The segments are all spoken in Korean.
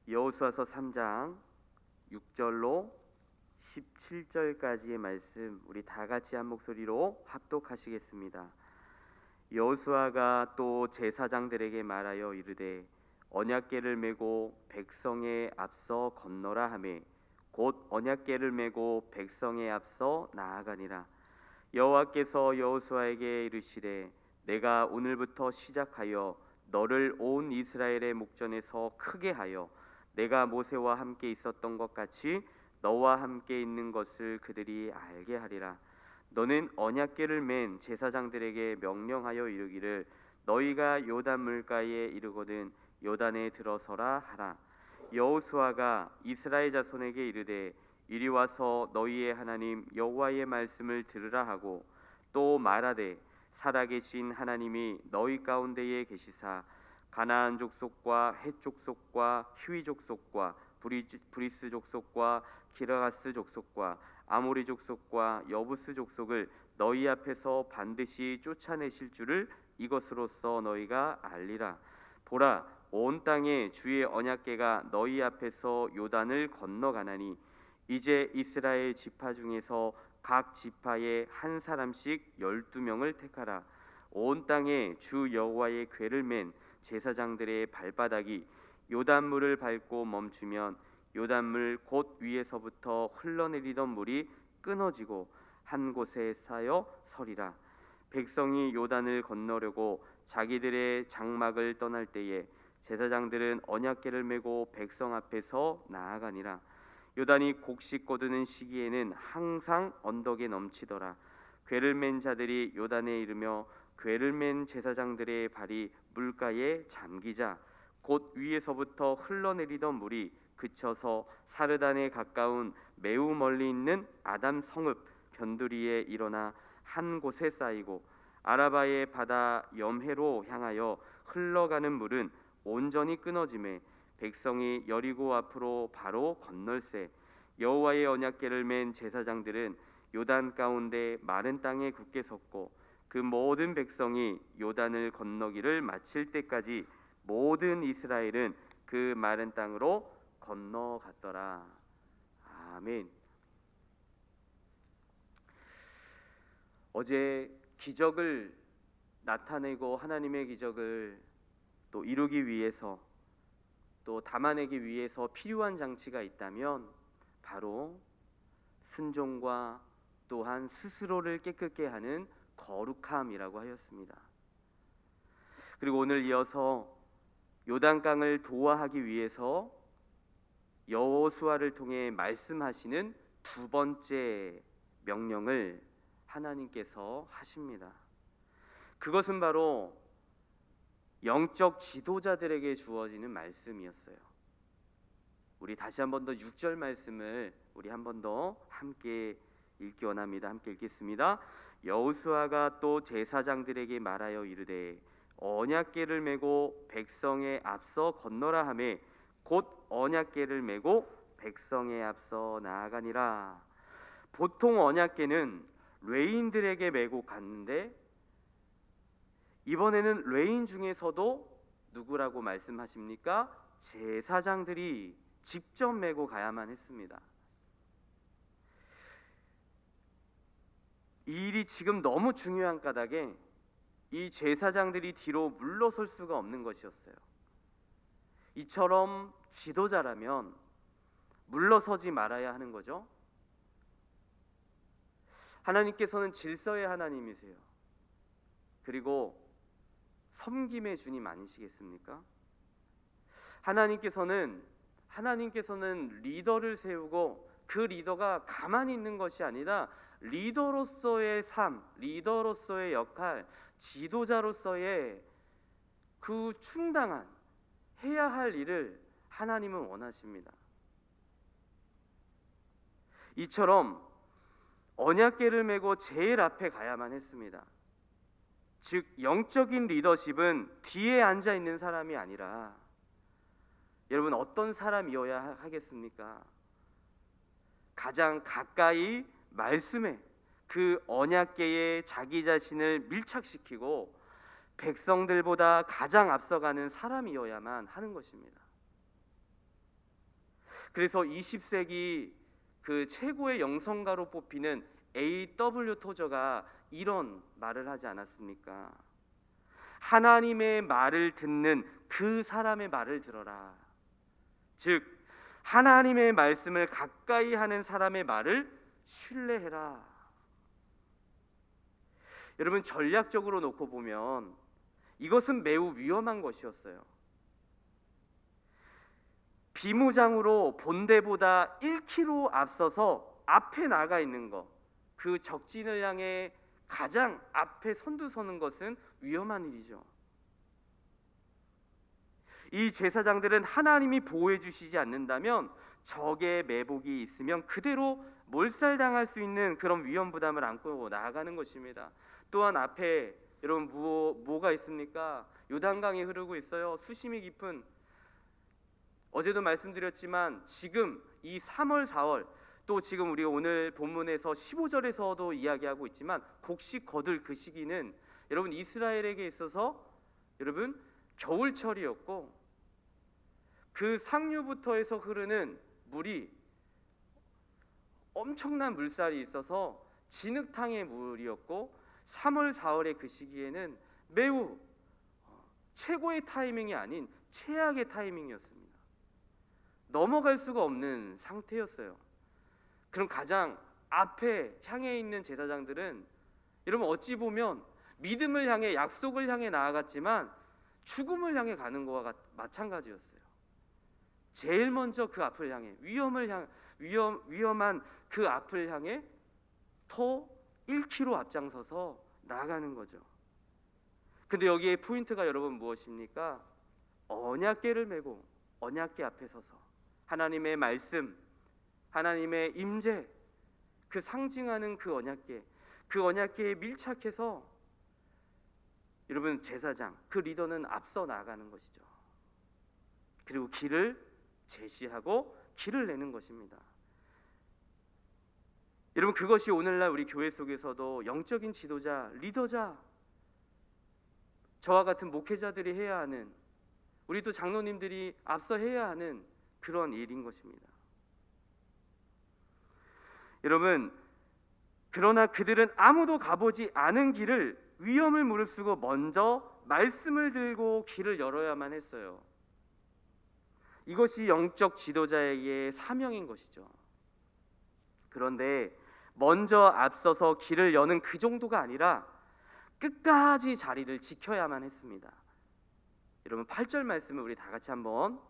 여호수아서 3장 6절로 17절까지의 말씀 우리 다 같이 한 목소리로 합독하시겠습니다. 여호수아가 또 제사장들에게 말하여 이르되 언약궤를 메고 백성에 앞서 건너라 하매 곧 언약궤를 메고 백성에 앞서 나아가니라. 여호와께서 여호수아에게 이르시되 내가 오늘부터 시작하여 너를 온 이스라엘의 목전에서 크게 하여 내가 모세와 함께 있었던 것 같이 너와 함께 있는 것을 그들이 알게 하리라. 너는 언약궤를 맨 제사장들에게 명령하여 이르기를 너희가 요단 물가에 이르거든 요단에 들어서라 하라. 여호수아가 이스라엘 자손에게 이르되 이리 와서 너희의 하나님 여호와의 말씀을 들으라 하고 또 말하되 살아계신 하나님이 너희 가운데에 계시사 가나안 족속과 헷 족속과 히위 족속과 브리스 족속과 기르가스 족속과 아모리 족속과 여부스 족속을 너희 앞에서 반드시 쫓아내실 줄을 이것으로써 너희가 알리라. 보라, 온 땅에 주의 언약궤가 너희 앞에서 요단을 건너가나니 이제 이스라엘 지파 중에서 각 지파에 한 사람씩 12명을 택하라. 온 땅에 주 여호와의 궤를 맨 제사장들의 발바닥이 요단물을 밟고 멈추면 요단물 곧 위에서부터 흘러내리던 물이 끊어지고 한 곳에 쌓여 서리라. 백성이 요단을 건너려고 자기들의 장막을 떠날 때에 제사장들은 언약궤를 메고 백성 앞에서 나아가니라. 요단이 곡식 거두는 시기에는 항상 언덕에 넘치더라. 궤를 맨 자들이 요단에 이르며 궤를 맨 제사장들의 발이 물가에 잠기자 곧 위에서부터 흘러내리던 물이 그쳐서 사르단에 가까운 매우 멀리 있는 아담 성읍 변두리에 일어나 한 곳에 쌓이고 아라바의 바다 염해로 향하여 흘러가는 물은 온전히 끊어지매 백성이 여리고 앞으로 바로 건널세. 여호와의 언약궤를 맨 제사장들은 요단 가운데 마른 땅에 굳게 섰고 그 모든 백성이 요단을 건너기를 마칠 때까지 모든 이스라엘은 그 마른 땅으로 건너갔더라. 아멘. 어제 기적을 나타내고 하나님의 기적을 또 이루기 위해서 또 담아내기 위해서 필요한 장치가 있다면 바로 순종과 또한 스스로를 깨끗게 하는 거룩함이라고 하였습니다. 그리고 오늘 이어서 요단강을 도화하기 위해서 여호수아를 통해 말씀하시는 두 번째 명령을 하나님께서 하십니다. 그것은 바로 영적 지도자들에게 주어지는 말씀이었어요. 우리 다시 한 번 더 6절 말씀을 우리 한 번 더 함께 읽기 원합니다. 함께 읽겠습니다. 여호수아가 또 제사장들에게 말하여 이르되 언약궤를 메고 백성에 앞서 건너라 하매 곧 언약궤를 메고 백성에 앞서 나아가니라. 보통 언약궤는 레인들에게 메고 갔는데 이번에는 레인 중에서도 누구라고 말씀하십니까? 제사장들이 직접 메고 가야만 했습니다. 이 일이 지금 너무 중요한 까닭에 이 제사장들이 뒤로 물러설 수가 없는 것이었어요. 이처럼 지도자라면 물러서지 말아야 하는 거죠. 하나님께서는 질서의 하나님이세요. 그리고 섬김의 주님 아니시겠습니까? 하나님께서는 리더를 세우고 그 리더가 가만히 있는 것이 아니라 리더로서의 삶, 리더로서의 역할, 지도자로서의 그 충당한 해야 할 일을 하나님은 원하십니다. 이처럼 언약궤를 메고 제일 앞에 가야만 했습니다. 즉 영적인 리더십은 뒤에 앉아 있는 사람이 아니라 여러분 어떤 사람이어야 하겠습니까? 가장 가까이 말씀에 그 언약궤에 자기 자신을 밀착시키고 백성들보다 가장 앞서가는 사람이어야만 하는 것입니다. 그래서 20세기 그 최고의 영성가로 뽑히는 A.W. 토저가 이런 말을 하지 않았습니까? 하나님의 말을 듣는 그 사람의 말을 들어라. 즉 하나님의 말씀을 가까이 하는 사람의 말을 신뢰해라. 여러분, 전략적으로 놓고 보면 이것은 매우 위험한 것이었어요. 비무장으로 본대보다 1km 앞서서 앞에 나가 있는 것, 그 적진을 향해 가장 앞에 선두서는 것은 위험한 일이죠. 이 제사장들은 하나님이 보호해 주시지 않는다면, 적의 매복이 있으면 그대로 몰살당할 수 있는 그런 위험 부담을 안고 나아가는 것입니다. 또한 앞에 여러분 뭐가 있습니까? 요단강이 흐르고 있어요. 수심이 깊은, 어제도 말씀드렸지만 지금 이 3월 4월, 또 지금 우리가 오늘 본문에서 15절에서도 이야기하고 있지만 곡식 거둘 그 시기는 여러분 이스라엘에게 있어서 여러분 겨울철이었고, 그 상류부터 해서 흐르는 물이 엄청난 물살이 있어서 진흙탕의 물이었고, 3월 4월의 그 시기에는 매우 최고의 타이밍이 아닌 최악의 타이밍이었습니다. 넘어갈 수가 없는 상태였어요. 그럼 가장 앞에 향해 있는 제사장들은 여러분 어찌 보면 믿음을 향해, 약속을 향해 나아갔지만 죽음을 향해 가는 것과 마찬가지였어요. 제일 먼저 그 앞을 향해, 위험한 그 앞을 향해 더 1km 앞장서서 나아가는 거죠. 근데 여기에 포인트가 여러분 무엇입니까? 언약궤를 메고 언약궤 앞에 서서 하나님의 말씀, 하나님의 임재, 그 상징하는 그 언약궤에 밀착해서 여러분 제사장, 그 리더는 앞서 나아가는 것이죠. 그리고 길을 제시하고 길을 내는 것입니다. 여러분, 그것이 오늘날 우리 교회 속에서도 영적인 지도자, 리더자, 저와 같은 목회자들이 해야 하는, 우리 또 장로님들이 앞서 해야 하는 그런 일인 것입니다. 여러분, 그러나 그들은 아무도 가보지 않은 길을 위험을 무릅쓰고 먼저 말씀을 들고 길을 열어야만 했어요. 이것이 영적 지도자에게 사명인 것이죠. 그런데 먼저 앞서서 길을 여는 그 정도가 아니라 끝까지 자리를 지켜야만 했습니다. 여러분 8절 말씀을 우리 다 같이 한 번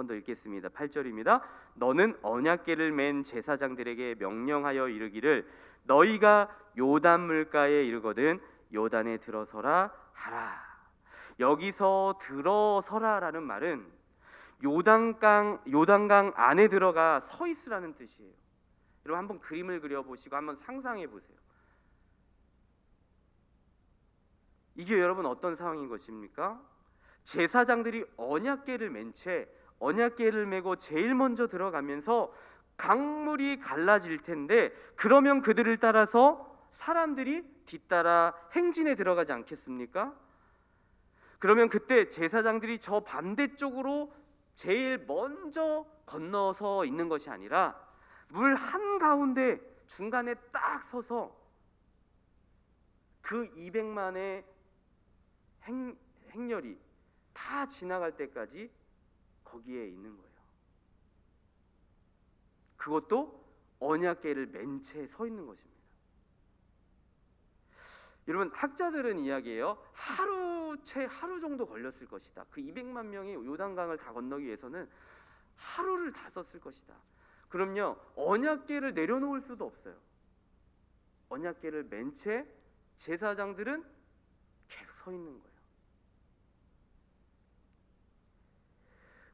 더 읽겠습니다. 8절입니다. 너는 언약궤를 맨 제사장들에게 명령하여 이르기를 너희가 요단 물가에 이르거든 요단에 들어서라 하라. 여기서 들어서라라는 말은 요단강 안에 들어가 서 있으라는 뜻이에요. 여러분 한번 그림을 그려보시고 한번 상상해 보세요. 이게 여러분 어떤 상황인 것입니까? 제사장들이 언약궤를 맨 채 언약궤를 메고 제일 먼저 들어가면서 강물이 갈라질 텐데, 그러면 그들을 따라서 사람들이 뒤따라 행진에 들어가지 않겠습니까? 그러면 그때 제사장들이 저 반대쪽으로 제일 먼저 건너서 있는 것이 아니라 물 한가운데 중간에 딱 서서 그 200만의 행렬이 다 지나갈 때까지 거기에 있는 거예요. 그것도 언약궤를 맨 채 서 있는 것입니다. 여러분 학자들은 이야기해요. 하루 정도 걸렸을 것이다. 그 200만 명이 요단강을 다 건너기 위해서는 하루를 다 썼을 것이다. 그럼요, 언약궤를 내려놓을 수도 없어요. 언약궤를 맨 채 제사장들은 계속 서 있는 거예요.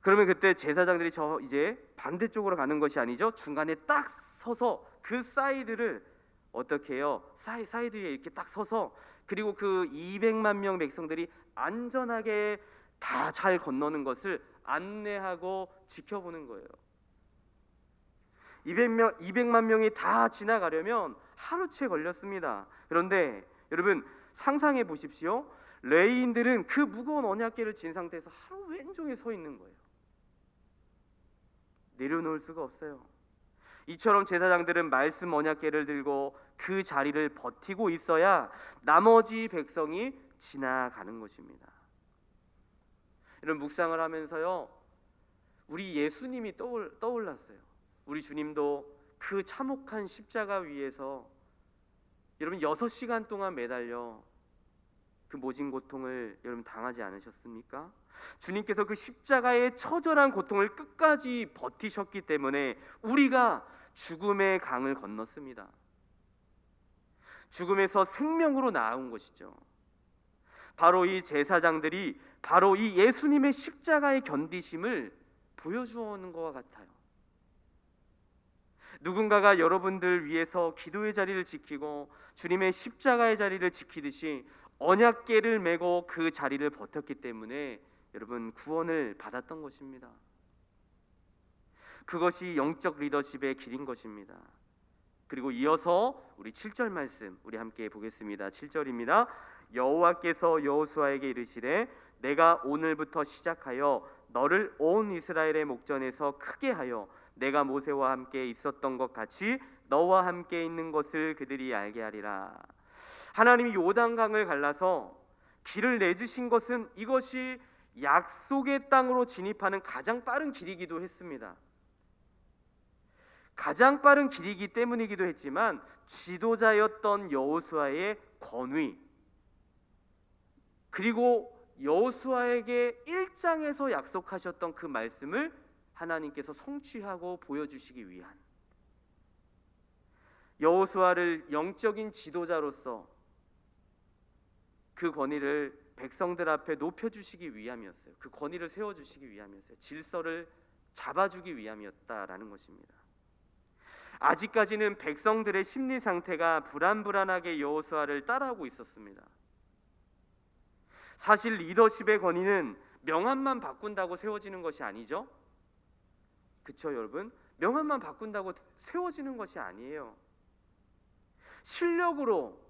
그러면 그때 제사장들이 저 이제 반대쪽으로 가는 것이 아니죠. 중간에 딱 서서 그 사이드를 어떻게 해요? 사이드에 이렇게 딱 서서, 그리고 그 200만 명 백성들이 안전하게 다 잘 건너는 것을 안내하고 지켜보는 거예요. 200만 명이 다 지나가려면 하루째 걸렸습니다. 그런데 여러분 상상해 보십시오. 레위인들은 그 무거운 언약궤를 진 상태에서 하루 왼종일 서 있는 거예요. 내려놓을 수가 없어요. 이처럼 제사장들은 말씀 언약궤를 들고 그 자리를 버티고 있어야 나머지 백성이 지나가는 것입니다. 이런 묵상을 하면서요, 우리 예수님이 떠올랐어요. 우리 주님도 그 참혹한 십자가 위에서 여러분 6시간 동안 매달려 그 모진 고통을 여러분 당하지 않으셨습니까? 주님께서 그 십자가의 처절한 고통을 끝까지 버티셨기 때문에 우리가 죽음의 강을 건넜습니다. 죽음에서 생명으로 나아온 것이죠. 바로 이 제사장들이 바로 이 예수님의 십자가의 견디심을 보여주는 것과 같아요. 누군가가 여러분들 위해서 기도의 자리를 지키고 주님의 십자가의 자리를 지키듯이 언약궤를 메고 그 자리를 버텼기 때문에 여러분 구원을 받았던 것입니다. 그것이 영적 리더십의 길인 것입니다. 그리고 이어서 우리 7절 말씀 우리 함께 보겠습니다. 7절입니다. 여호와께서 여호수아에게 이르시되 내가 오늘부터 시작하여 너를 온 이스라엘의 목전에서 크게 하여 내가 모세와 함께 있었던 것 같이 너와 함께 있는 것을 그들이 알게 하리라. 하나님이 요단강을 갈라서 길을 내주신 것은 이것이 약속의 땅으로 진입하는 가장 빠른 길이기도 했습니다. 가장 빠른 길이기 때문이기도 했지만 지도자였던 여호수아의 권위, 그리고 여호수아에게 1장에서 약속하셨던 그 말씀을 하나님께서 성취하고 보여주시기 위한, 여호수아를 영적인 지도자로서 그 권위를 백성들 앞에 높여주시기 위함이었어요. 그 권위를 세워주시기 위함이었어요. 질서를 잡아주기 위함이었다라는 것입니다. 아직까지는 백성들의 심리 상태가 불안불안하게 여호수아를 따라오고 있었습니다. 사실 리더십의 권위는 명함만 바꾼다고 세워지는 것이 아니죠. 그렇죠, 여러분? 명함만 바꾼다고 세워지는 것이 아니에요. 실력으로,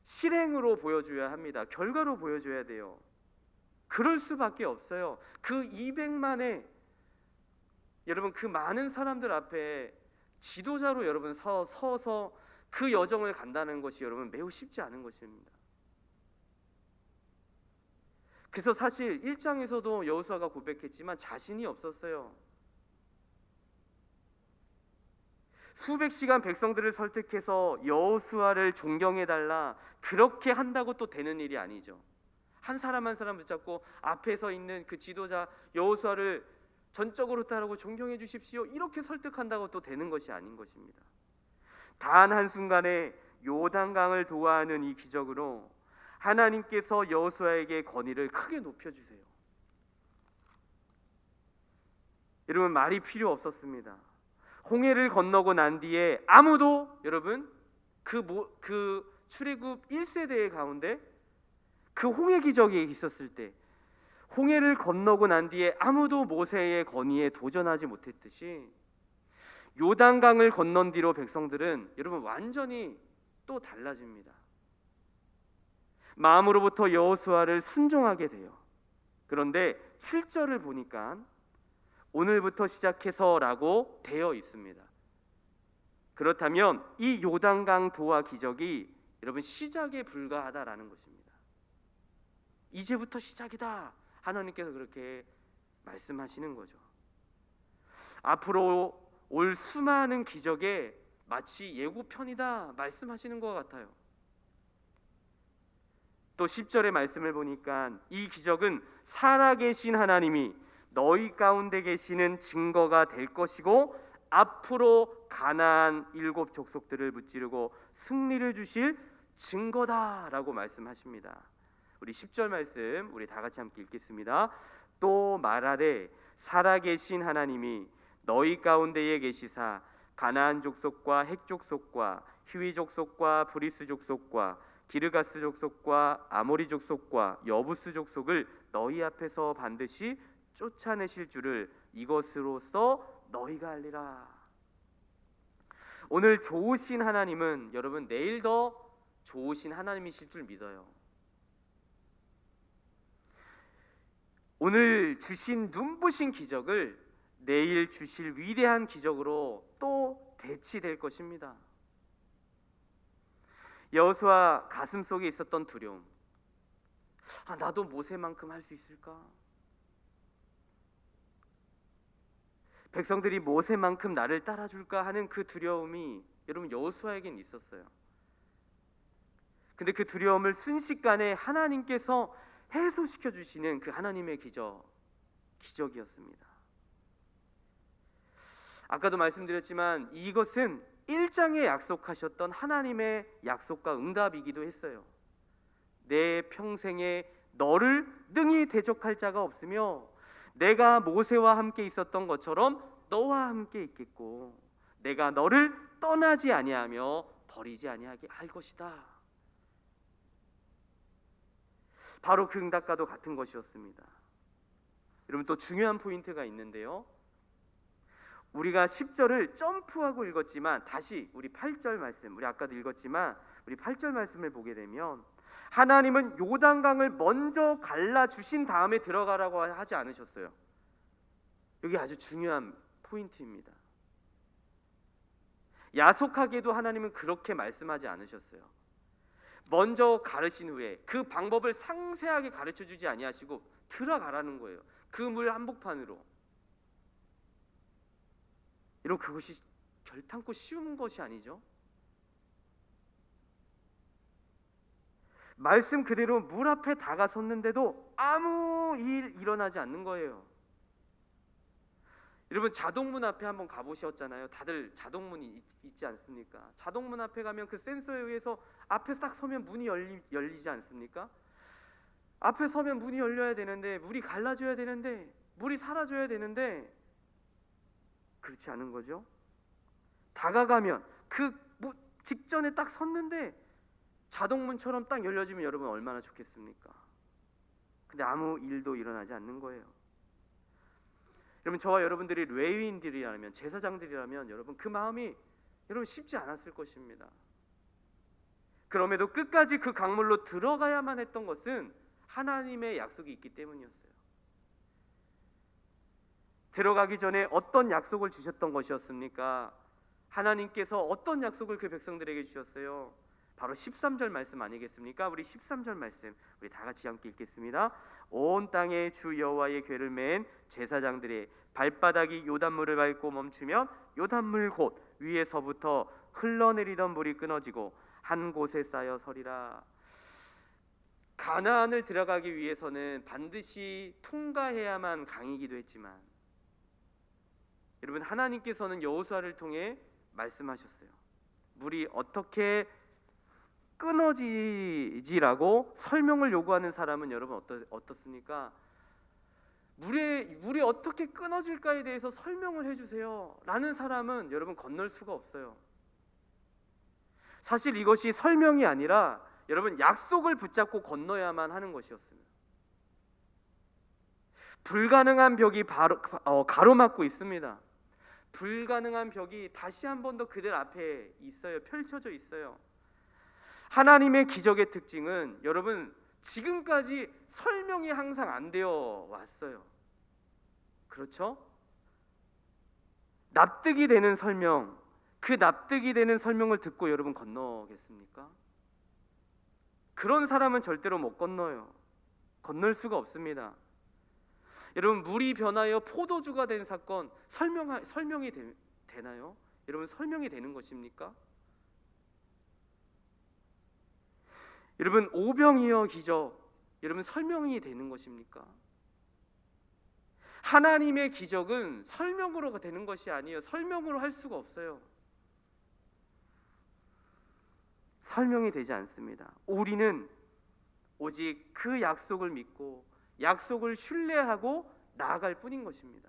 실행으로 보여줘야 합니다. 결과로 보여줘야 돼요. 그럴 수밖에 없어요. 그 200만의 여러분 그 많은 사람들 앞에 지도자로 여러분 서서 그 여정을 간다는 것이 여러분 매우 쉽지 않은 것입니다. 그래서 사실 1장에서도 여호수아가 고백했지만 자신이 없었어요. 수백 시간 백성들을 설득해서 여호수아를 존경해달라, 그렇게 한다고 또 되는 일이 아니죠. 한 사람 한 사람 붙잡고 앞에 서 있는 그 지도자 여호수아를 전적으로 따르고 존경해 주십시오, 이렇게 설득한다고 또 되는 것이 아닌 것입니다. 단 한순간에 요단강을 도하하는 이 기적으로 하나님께서 여호수아에게 권위를 크게 높여주세요. 여러분 말이 필요 없었습니다. 홍해를 건너고 난 뒤에 아무도 여러분 그 출애굽 1세대 가운데 그 홍해 기적이 있었을 때 홍해를 건너고 난 뒤에 아무도 모세의 권위에 도전하지 못했듯이 요단강을 건넌 뒤로 백성들은 여러분 완전히 또 달라집니다. 마음으로부터 여호수아를 순종하게 돼요. 그런데 7절을 보니까 오늘부터 시작해서라고 되어 있습니다. 그렇다면 이 요단강 도하 기적이 여러분 시작에 불과하다라는 것입니다. 이제부터 시작이다, 하나님께서 그렇게 말씀하시는 거죠. 앞으로 올 수많은 기적에 마치 예고편이다 말씀하시는 것 같아요. 또 10절의 말씀을 보니까 이 기적은 살아계신 하나님이 너희 가운데 계시는 증거가 될 것이고 앞으로 가나안 7 족속들을 무찌르고 승리를 주실 증거다라고 말씀하십니다. 우리 10절 말씀 우리 다 같이 함께 읽겠습니다. 또 말하되 살아계신 하나님이 너희 가운데에 계시사 가나안 족속과 헷 족속과 히위 족속과 브리스 족속과 기르가스 족속과 아모리 족속과 여부스 족속을 너희 앞에서 반드시 쫓아내실 줄을 이것으로써 너희가 알리라. 오늘 좋으신 하나님은 여러분 내일 더 좋으신 하나님이실 줄 믿어요. 오늘 주신 눈부신 기적을 내일 주실 위대한 기적으로 또 대치될 것입니다. 여호수아 가슴속에 있었던 두려움, 나도 모세만큼 할 수 있을까? 백성들이 모세만큼 나를 따라줄까 하는 그 두려움이 여러분 여호수아에겐 있었어요. 근데 그 두려움을 순식간에 하나님께서 해소시켜 주시는 그 하나님의 기적이었습니다. 아까도 말씀드렸지만 이것은 1장에 약속하셨던 하나님의 약속과 응답이기도 했어요. 내 평생에 너를 능히 대적할 자가 없으며 내가 모세와 함께 있었던 것처럼 너와 함께 있겠고 내가 너를 떠나지 아니하며 버리지 아니하게 할 것이다. 바로 그 응답과도 같은 것이었습니다. 여러분, 또 중요한 포인트가 있는데요, 우리가 10절을 점프하고 읽었지만 다시 우리 8절 말씀, 우리 아까도 읽었지만 우리 8절 말씀을 보게 되면 하나님은 요단강을 먼저 갈라주신 다음에 들어가라고 하지 않으셨어요. 여기 아주 중요한 포인트입니다. 야속하게도 하나님은 그렇게 말씀하지 않으셨어요. 먼저 가르신 후에 그 방법을 상세하게 가르쳐주지 아니하시고 들어가라는 거예요. 그 물 한복판으로. 여러분, 그것이 결탄코 쉬운 것이 아니죠. 말씀 그대로 물 앞에 다가섰는데도 아무 일 일어나지 않는 거예요. 여러분, 자동문 앞에 한번 가보셨잖아요. 다들 자동문이 있지 않습니까? 자동문 앞에 가면 그 센서에 의해서 앞에 딱 서면 문이 열리지 않습니까? 앞에 서면 문이 열려야 되는데, 물이 갈라져야 되는데, 물이 사라져야 되는데 그렇지 않은 거죠. 다가가면 그 직전에 딱 섰는데 자동문처럼 딱 열려지면 여러분 얼마나 좋겠습니까? 근데 아무 일도 일어나지 않는 거예요. 여러분, 저와 여러분들이 레위인들이라면, 제사장들이라면 여러분 그 마음이 여러분 쉽지 않았을 것입니다. 그럼에도 끝까지 그 강물로 들어가야만 했던 것은 하나님의 약속이 있기 때문이었어요. 들어가기 전에 어떤 약속을 주셨던 것이었습니까? 하나님께서 어떤 약속을 그 백성들에게 주셨어요? 바로 13절 말씀 아니겠습니까? 우리 13절 말씀 우리 다 같이 함께 읽겠습니다. 온 땅에 주 여호와의 궤를 맨 제사장들의 발바닥이 요단물을 밟고 멈추면 요단물 곧 위에서부터 흘러내리던 물이 끊어지고 한 곳에 쌓여 서리라. 가나안을 들어가기 위해서는 반드시 통과해야만 강이기도 했지만 여러분, 하나님께서는 여호수아를 통해 말씀하셨어요. 물이 어떻게 끊어지지라고 설명을 요구하는 사람은 여러분 어떻습니까? 물이 어떻게 끊어질까에 대해서 설명을 해주세요 라는 사람은 여러분 건널 수가 없어요. 사실 이것이 설명이 아니라 여러분 약속을 붙잡고 건너야만 하는 것이었습니다. 불가능한 벽이 가로막고 있습니다. 불가능한 벽이 다시 한 번 더 그들 앞에 있어요. 펼쳐져 있어요. 하나님의 기적의 특징은 여러분 지금까지 설명이 항상 안 되어 왔어요. 그렇죠? 납득이 되는 설명, 그 납득이 되는 설명을 듣고 여러분 건너겠습니까? 그런 사람은 절대로 못 건너요. 건널 수가 없습니다. 여러분, 물이 변하여 포도주가 된 사건 설명이 되나요? 여러분, 설명이 되는 것입니까? 여러분, 오병이어 기적 여러분 설명이 되는 것입니까? 하나님의 기적은 설명으로 되는 것이 아니에요. 설명으로 할 수가 없어요. 설명이 되지 않습니다. 우리는 오직 그 약속을 믿고 약속을 신뢰하고 나아갈 뿐인 것입니다.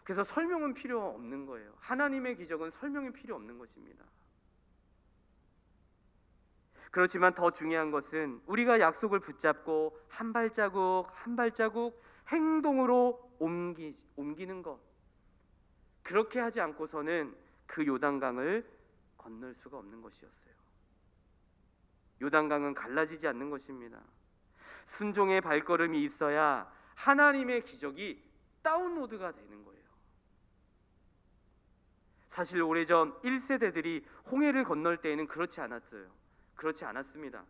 그래서 설명은 필요 없는 거예요. 하나님의 기적은 설명이 필요 없는 것입니다. 그렇지만 더 중요한 것은 우리가 약속을 붙잡고 한 발자국 한 발자국 행동으로 옮기는 것. 그렇게 하지 않고서는 그 요단강을 건널 수가 없는 것이었어요. 요단강은 갈라지지 않는 것입니다. 순종의 발걸음이 있어야 하나님의 기적이 다운로드가 되는 거예요. 사실 오래전 1세대들이 홍해를 건널 때에는 그렇지 않았어요. 그렇지 않았습니다.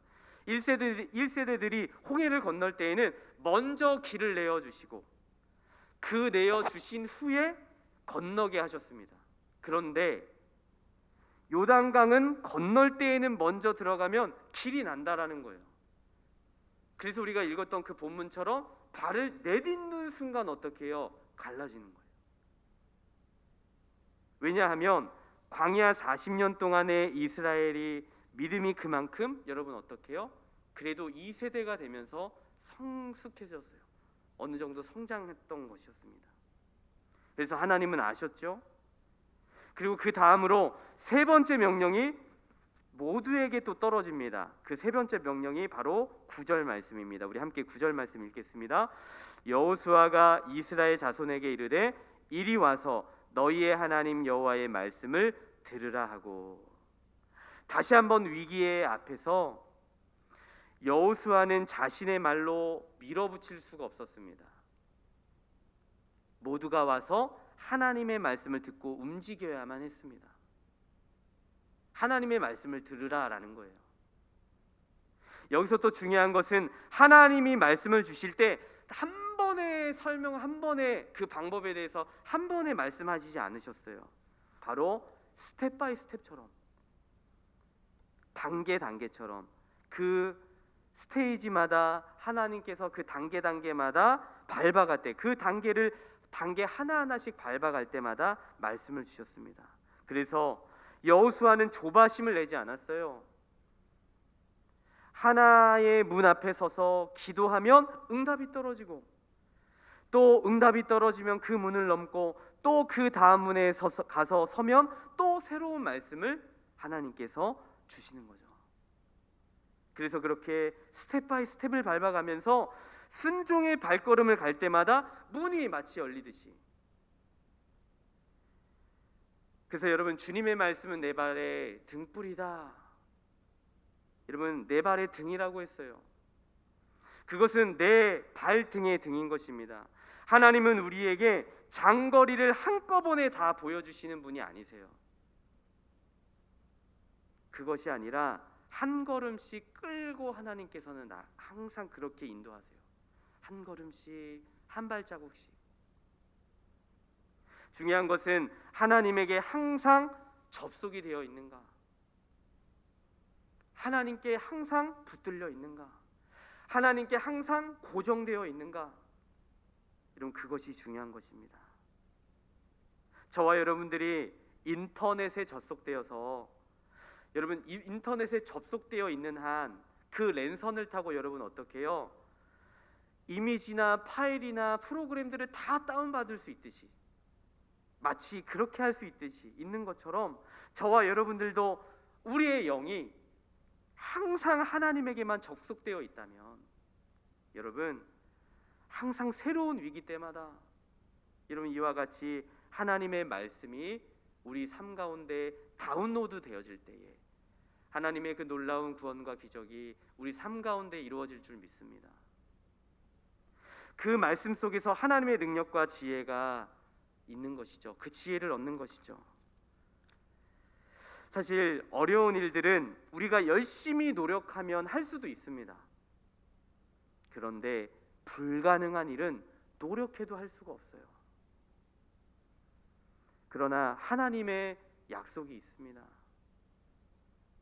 1세대들이 홍해를 건널 때에는 먼저 길을 내어주시고 그 내어주신 후에 건너게 하셨습니다. 그런데 요단강은 건널 때에는 먼저 들어가면 길이 난다라는 거예요. 그래서 우리가 읽었던 그 본문처럼 발을 내딛는 순간 어떻게 해요? 갈라지는 거예요. 왜냐하면 광야 40년 동안의 이스라엘이 믿음이 그만큼 여러분 어떻게 해요? 그래도 2세대가 되면서 성숙해졌어요. 어느 정도 성장했던 것이었습니다. 그래서 하나님은 아셨죠? 그리고 그 다음으로 세 번째 명령이 모두에게 또 떨어집니다. 그 세 번째 명령이 바로 9절 말씀입니다. 우리 함께 9절 말씀 읽겠습니다. 여호수아가 이스라엘 자손에게 이르되 이리 와서 너희의 하나님 여호와의 말씀을 들으라 하고. 다시 한번 위기의 앞에서 여호수아는 자신의 말로 밀어붙일 수가 없었습니다. 모두가 와서 하나님의 말씀을 듣고 움직여야만 했습니다. 하나님의 말씀을 들으라라는 거예요. 여기서 또 중요한 것은 하나님이 말씀을 주실 때 한 번에 설명, 한 번에 그 방법에 대해서 한 번에 말씀하시지 않으셨어요. 바로 스텝 바이 스텝처럼, 단계처럼 그 스테이지마다 하나님께서 그 단계마다 밟아갈 때 그 단계 하나하나씩 밟아갈 때마다 말씀을 주셨습니다. 그래서 여호수아는 조바심을 내지 않았어요. 하나의 문 앞에 서서 기도하면 응답이 떨어지고 또 응답이 떨어지면 그 문을 넘고 또 그 다음 문에 가서 서면 또 새로운 말씀을 하나님께서 주시는 거죠. 그래서 그렇게 스텝 바이 스텝을 밟아가면서 순종의 발걸음을 갈 때마다 문이 마치 열리듯이. 그래서 여러분, 주님의 말씀은 내 발의 등불이다. 여러분, 내 발의 등이라고 했어요. 그것은 내 발등의 등인 것입니다. 하나님은 우리에게 장거리를 한꺼번에 다 보여주시는 분이 아니세요. 그것이 아니라 한 걸음씩 끌고 하나님께서는 항상 그렇게 인도하세요. 한 걸음씩, 한 발자국씩. 중요한 것은 하나님에게 항상 접속이 되어 있는가, 하나님께 항상 붙들려 있는가, 하나님께 항상 고정되어 있는가, 여러분, 그것이 중요한 것입니다. 저와 여러분들이 인터넷에 접속되어서, 여러분, 인터넷에 접속되어 있는 한 그 랜선을 타고 여러분 어떻게 해요? 이미지나 파일이나 프로그램들을 다 다운받을 수 있듯이, 마치 그렇게 할 수 있듯이 있는 것처럼 저와 여러분들도 우리의 영이 항상 하나님에게만 접속되어 있다면 여러분, 항상 새로운 위기 때마다 여러분 이와 같이 하나님의 말씀이 우리 삶 가운데 다운로드 되어질 때에 하나님의 그 놀라운 구원과 기적이 우리 삶 가운데 이루어질 줄 믿습니다. 그 말씀 속에서 하나님의 능력과 지혜가 있는 것이죠. 그 지혜를 얻는 것이죠. 사실 어려운 일들은 우리가 열심히 노력하면 할 수도 있습니다. 그런데 불가능한 일은 노력해도 할 수가 없어요. 그러나 하나님의 약속이 있습니다.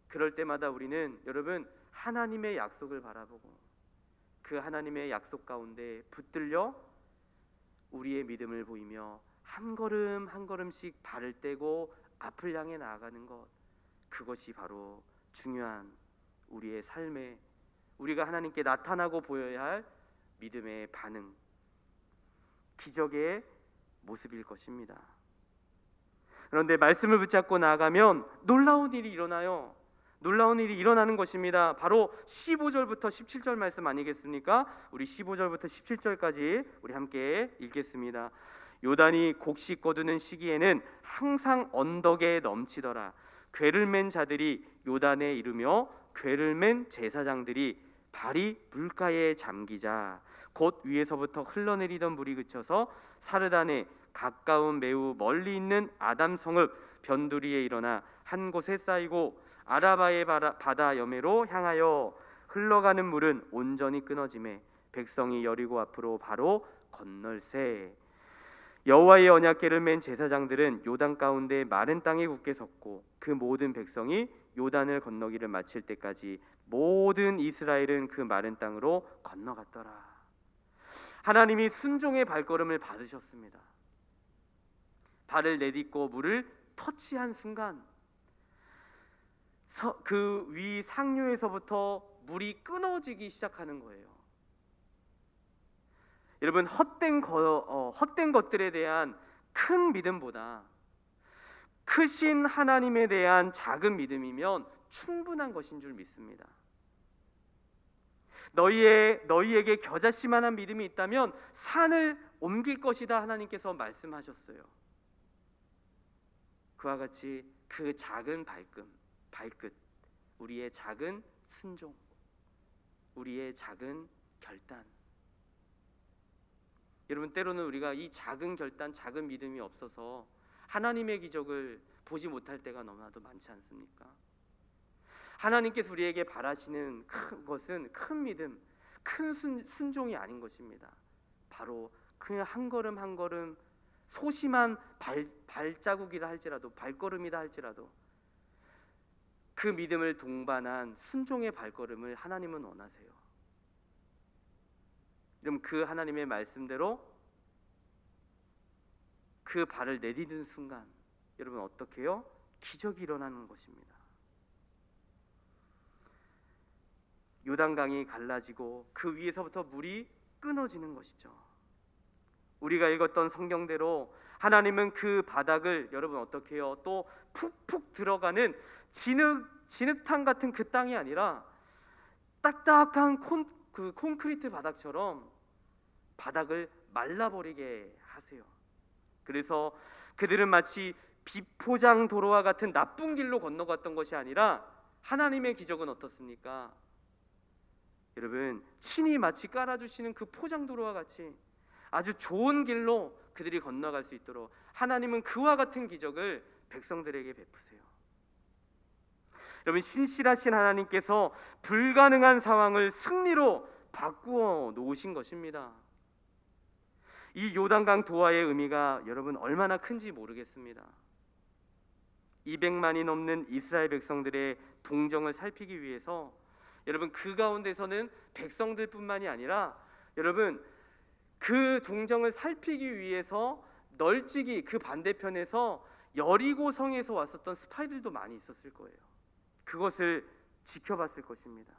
그럴 때마다 우리는 여러분 하나님의 약속을 바라보고 그 하나님의 약속 가운데 붙들려 우리의 믿음을 보이며 한 걸음 한 걸음씩 발을 떼고 앞을 향해 나아가는 것, 그것이 바로 중요한 우리의 삶에 우리가 하나님께 나타나고 보여야 할 믿음의 반응, 기적의 모습일 것입니다. 그런데 말씀을 붙잡고 나아가면 놀라운 일이 일어나요. 놀라운 일이 일어나는 것입니다. 바로 15절부터 17절 말씀 아니겠습니까? 우리 15절부터 17절까지 우리 함께 읽겠습니다. 요단이 곡식 거두는 시기에는 항상 언덕에 넘치더라. 궤를 맨 자들이 요단에 이르며 궤를 맨 제사장들이 발이 물가에 잠기자 곧 위에서부터 흘러내리던 물이 그쳐서 사르단에 가까운 매우 멀리 있는 아담 성읍 변두리에 일어나 한 곳에 쌓이고 아라바의 바다 여매로 향하여 흘러가는 물은 온전히 끊어지매 백성이 여리고 앞으로 바로 건널세. 여호와의 언약궤를 맨 제사장들은 요단 가운데 마른 땅에 굳게 섰고 그 모든 백성이 요단을 건너기를 마칠 때까지 모든 이스라엘은 그 마른 땅으로 건너갔더라. 하나님이 순종의 발걸음을 받으셨습니다. 발을 내딛고 물을 터치한 순간 그 위 상류에서부터 물이 끊어지기 시작하는 거예요. 여러분, 헛된 것들에 대한 큰 믿음보다 크신 하나님에 대한 작은 믿음이면 충분한 것인 줄 믿습니다. 너희에게 겨자씨만한 믿음이 있다면 산을 옮길 것이다 하나님께서 말씀하셨어요. 그와 같이 그 작은 발끝, 우리의 작은 순종, 우리의 작은 결단. 여러분, 때로는 우리가 이 작은 결단, 작은 믿음이 없어서 하나님의 기적을 보지 못할 때가 너무나도 많지 않습니까? 하나님께서 우리에게 바라시는 것은 큰 믿음, 큰 순종이 아닌 것입니다. 바로 그냥 한 걸음 한 걸음 소심한 발자국이라 할지라도, 발걸음이라 할지라도 그 믿음을 동반한 순종의 발걸음을 하나님은 원하세요. 그럼 그 하나님의 말씀대로 그 발을 내딛는 순간 여러분 어떻게 해요? 기적이 일어나는 것입니다. 요단강이 갈라지고 그 위에서부터 물이 끊어지는 것이죠. 우리가 읽었던 성경대로 하나님은 그 바닥을 여러분 어떻게 해요? 또 푹푹 들어가는 진흙탕 같은 그 땅이 아니라 딱딱한 콘크리트 바닥처럼 바닥을 말라버리게 하세요. 그래서 그들은 마치 비포장 도로와 같은 나쁜 길로 건너갔던 것이 아니라 하나님의 기적은 어떻습니까? 여러분, 친히 마치 깔아주시는 그 포장도로와 같이 아주 좋은 길로 그들이 건너갈 수 있도록 하나님은 그와 같은 기적을 백성들에게 베푸세요. 여러분, 신실하신 하나님께서 불가능한 상황을 승리로 바꾸어 놓으신 것입니다. 이 요단강 도하의 의미가 여러분 얼마나 큰지 모르겠습니다. 200만이 넘는 이스라엘 백성들의 동정을 살피기 위해서 여러분 그 가운데서는 백성들뿐만이 아니라 여러분 그 동정을 살피기 위해서 널찍이 그 반대편에서 여리고 성에서 왔었던 스파이들도 많이 있었을 거예요. 그것을 지켜봤을 것입니다.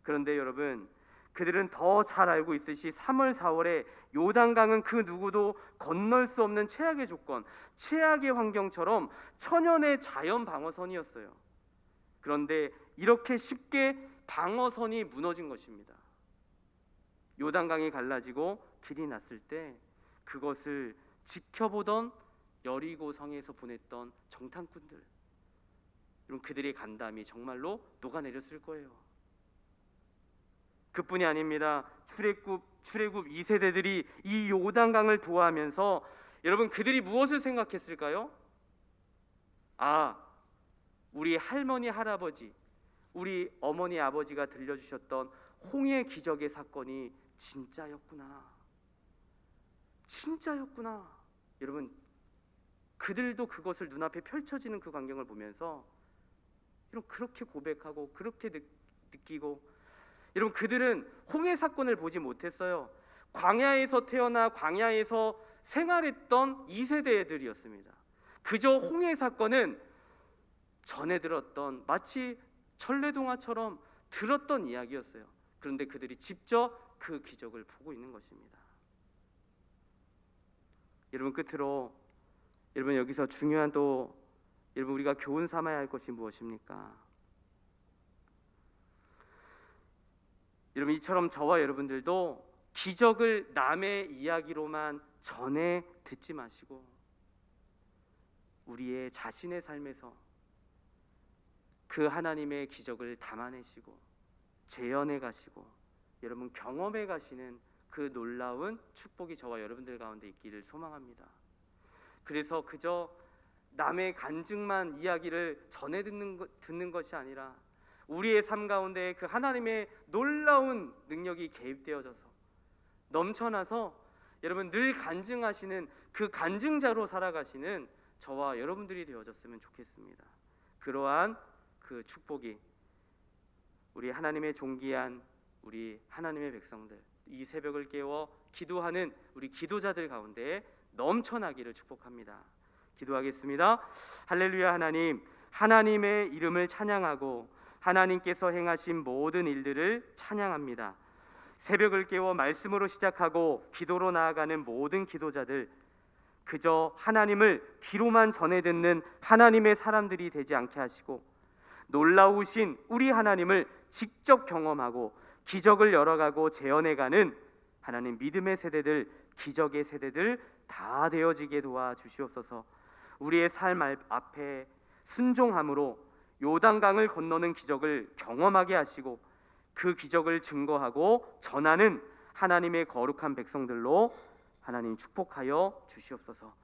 그런데 여러분, 그들은 더 잘 알고 있듯이 3월 4월에 요단강은 그 누구도 건널 수 없는 최악의 조건, 최악의 환경처럼 천연의 자연 방어선이었어요. 그런데 이렇게 쉽게 방어선이 무너진 것입니다. 요단강이 갈라지고 길이 났을 때 그것을 지켜보던 여리고 성에서 보냈던 정탐꾼들, 여러분 그들의 간담이 정말로 녹아내렸을 거예요. 그뿐이 아닙니다. 출애굽 2세대들이 이 요단강을 도하면서 여러분 그들이 무엇을 생각했을까요? 우리 할머니 할아버지, 우리 어머니 아버지가 들려주셨던 홍해 기적의 사건이 진짜였구나. 여러분 그들도 그것을 눈앞에 펼쳐지는 그 광경을 보면서 여러분 그렇게 고백하고 그렇게 느끼고, 여러분 그들은 홍해 사건을 보지 못했어요. 광야에서 태어나 광야에서 생활했던 2세대 애들이었습니다. 그저 홍해 사건은 전에 들었던 마치 전래동화처럼 들었던 이야기였어요. 그런데 그들이 직접 그 기적을 보고 있는 것입니다. 여러분 끝으로 여러분 여기서 중요한 또 여러분 우리가 교훈 삼아야 할 것이 무엇입니까? 여러분 이처럼 저와 여러분들도 기적을 남의 이야기로만 전해 듣지 마시고 우리의 자신의 삶에서 그 하나님의 기적을 담아내시고 재현해 가시고 여러분 경험해 가시는 그 놀라운 축복이 저와 여러분들 가운데 있기를 소망합니다. 그래서 그저 남의 간증만 이야기를 전해 듣는 것이 아니라 우리의 삶 가운데 그 하나님의 놀라운 능력이 개입되어져서 넘쳐나서 여러분 늘 간증하시는 그 간증자로 살아가시는 저와 여러분들이 되어졌으면 좋겠습니다. 그러한 그 축복이 우리 하나님의 존귀한 우리 하나님의 백성들, 이 새벽을 깨워 기도하는 우리 기도자들 가운데 넘쳐나기를 축복합니다. 기도하겠습니다. 할렐루야. 하나님, 하나님의 이름을 찬양하고 하나님께서 행하신 모든 일들을 찬양합니다. 새벽을 깨워 말씀으로 시작하고 기도로 나아가는 모든 기도자들, 그저 하나님을 귀로만 전해 듣는 하나님의 사람들이 되지 않게 하시고 놀라우신 우리 하나님을 직접 경험하고 기적을 열어가고 재현해가는 하나님 믿음의 세대들, 기적의 세대들 다 되어지게 도와주시옵소서. 우리의 삶 앞에 순종함으로 요단강을 건너는 기적을 경험하게 하시고 그 기적을 증거하고 전하는 하나님의 거룩한 백성들로 하나님 축복하여 주시옵소서.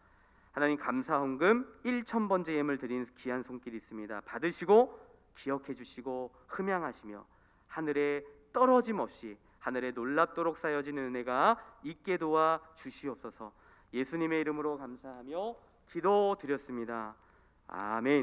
하나님 감사 헌금 1,000번째 예물 드린 귀한 손길이 있습니다. 받으시고 기억해 주시고 흠양하시며 하늘에 떨어짐 없이 하늘에 놀랍도록 쌓여지는 은혜가 있게 도와 주시옵소서. 예수님의 이름으로 감사하며 기도드렸습니다. 아멘.